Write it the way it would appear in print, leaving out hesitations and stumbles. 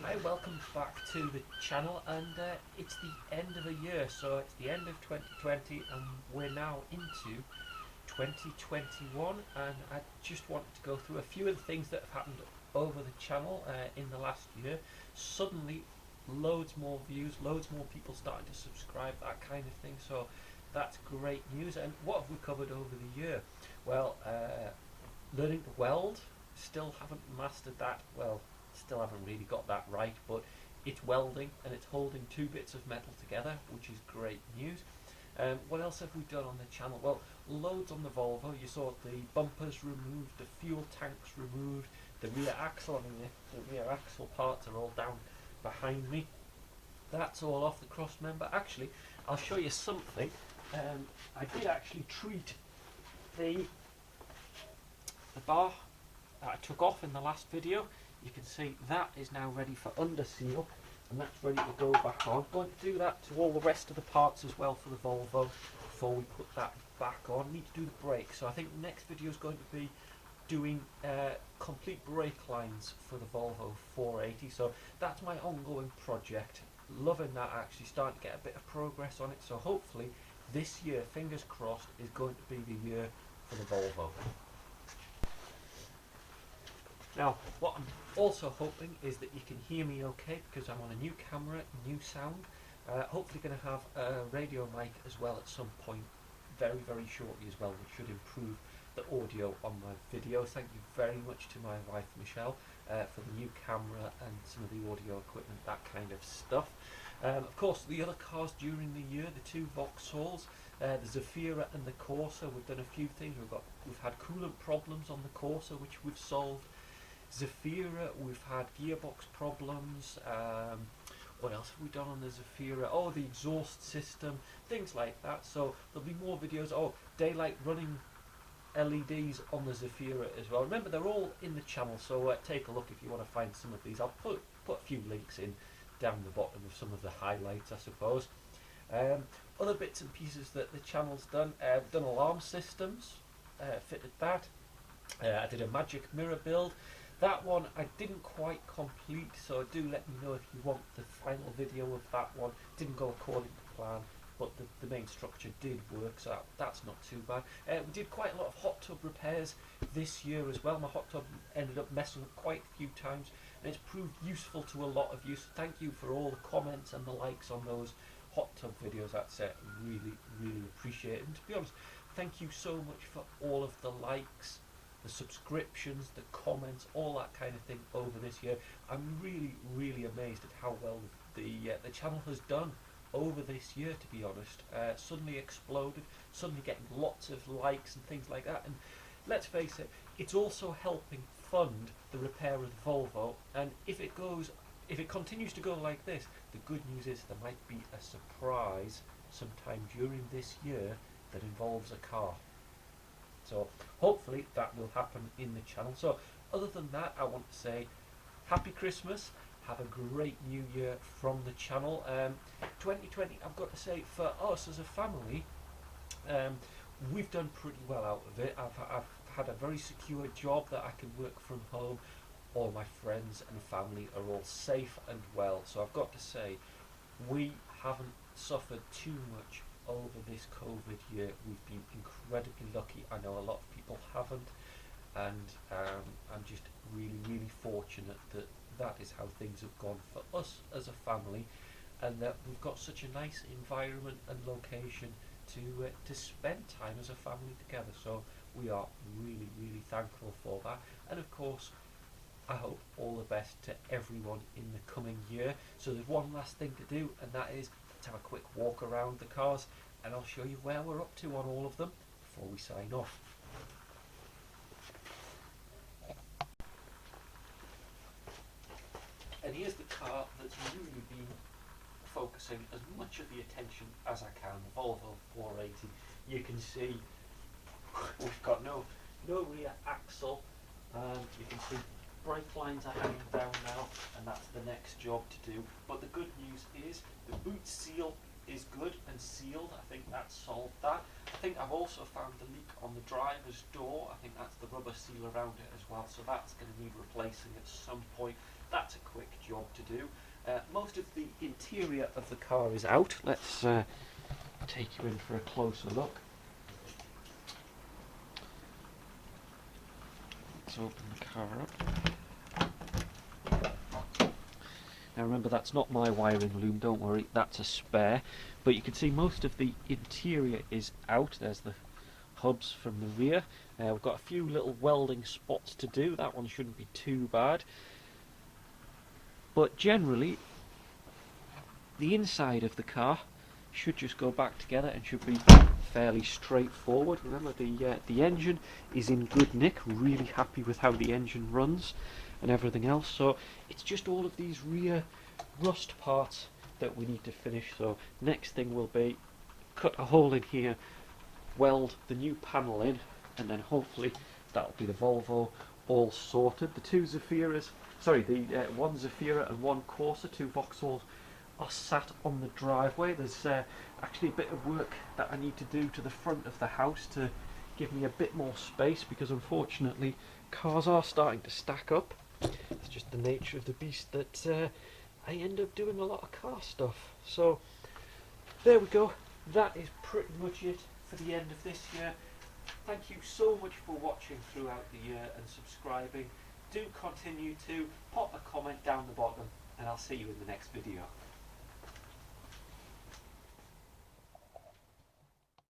Hi, welcome back to the channel, and it's the end of a year, so it's the end of 2020 and we're now into 2021, and I just wanted to go through a few of the things that have happened over the channel in the last year. Suddenly loads more views, loads more people starting to subscribe, that kind of thing, so that's great news. And what have we covered over the year? Well, learning to weld, still haven't mastered that. Well, still haven't really got that right, but it's welding and it's holding two bits of metal together, which is great news. What else have we done on the channel? Well, loads on the Volvo. You saw the bumpers removed, the fuel tanks removed, the rear axle. I mean, the rear axle parts are all down behind me. That's all off the cross member. Actually, I'll show you something. I did actually treat the bar that I took off in the last video. You can see that is now ready for under seal, and that's ready to go back on. I'm going to do that to all the rest of the parts as well for the Volvo before we put that back on. I need to do the brakes, so I think the next video is going to be doing complete brake lines for the Volvo 480. So that's my ongoing project. Loving that, actually starting to get a bit of progress on it, so hopefully this year, fingers crossed, is going to be the year for the Volvo. Now, what I'm also hoping is that you can hear me okay, because I'm on a new camera, new sound. Hopefully going to have a radio mic as well at some point, very, very shortly as well, which should improve the audio on my videos. Thank you very much to my wife Michelle for the new camera and some of the audio equipment, that kind of stuff. Of course, the other cars during the year, the two Vauxhalls, the Zafira and the Corsa, we've done a few things. We've had coolant problems on the Corsa, which we've solved. Zafira, we've had gearbox problems. What else have we done on the Zafira? Oh, the exhaust system, things like that. So there'll be more videos. Oh, daylight running LEDs on the Zafira as well. Remember, they're all in the channel, so take a look if you want to find some of these. I'll put a few links in down the bottom of some of the highlights, I suppose. Other bits and pieces that the channel's done. We've done alarm systems, fitted that. I did a magic mirror build. That one I didn't quite complete, so do let me know if you want the final video of that one. Didn't go according to plan, but the main structure did work, so that's not too bad. We did quite a lot of hot tub repairs this year as well. My hot tub ended up messing up quite a few times, and it's proved useful to a lot of you, so thank you for all the comments and the likes on those hot tub videos. That's really, really appreciated. And to be honest, thank you so much for all of the likes, the subscriptions, the comments, all that kind of thing over this year. I'm really, really amazed at how well the channel has done over this year, to be honest. Suddenly exploded, suddenly getting lots of likes and things like that. And let's face it, it's also helping fund the repair of the Volvo. And if it continues to go like this, the good news is there might be a surprise sometime during this year that involves a car. So hopefully that will happen in the channel. So other than that, I want to say happy Christmas, have a great new year from the channel. 2020, I've got to say, for us as a family, we've done pretty well out of it. I've had a very secure job that I can work from home. All my friends and family are all safe and well, so I've got to say we haven't suffered too much over this COVID year. We've been incredibly lucky. I know a lot of people haven't, and I'm just really, really fortunate that that is how things have gone for us as a family, and that we've got such a nice environment and location to spend time as a family together. So we are really, really thankful for that. And of course, I hope all the best to everyone in the coming year. So there's one last thing to do, and that is let's have a quick walk around the cars, and I'll show you where we're up to on all of them before we sign off. And here's the car that's really been focusing as much of the attention as I can, the Volvo 480. You can see we've got no rear axle. You can see brake lines are hanging down now, and that's the next job to do. But the good news is the boot seal is good and sealed. I think that's solved that. I think I've also found the leak on the driver's door. I think that's the rubber seal around it as well, so that's going to need replacing at some point. that's a quick job to do. Most of the interior of the car is out. Let's take you in for a closer look. Let's open the car up. Now remember, that's not my wiring loom, don't worry, that's a spare. But you can see most of the interior is out. There's the hubs from the rear. We've got a few little welding spots to do. That one shouldn't be too bad. But generally, the inside of the car should just go back together and should be fairly straightforward. Remember, the engine is in good nick. Really happy with how the engine runs and everything else. So it's just all of these rear rust parts that we need to finish. So next thing will be cut a hole in here, weld the new panel in, and then hopefully that'll be the Volvo all sorted. The two Zafiras, sorry, the one Zafira and one Corsa, two Vauxhalls, are sat on the driveway. There's actually a bit of work that I need to do to the front of the house to give me a bit more space, because unfortunately cars are starting to stack up. It's just the nature of the beast that I end up doing a lot of car stuff. So there we go. That is pretty much it for the end of this year. Thank you so much for watching throughout the year and subscribing. Do continue to pop a comment down the bottom, and I'll see you in the next video.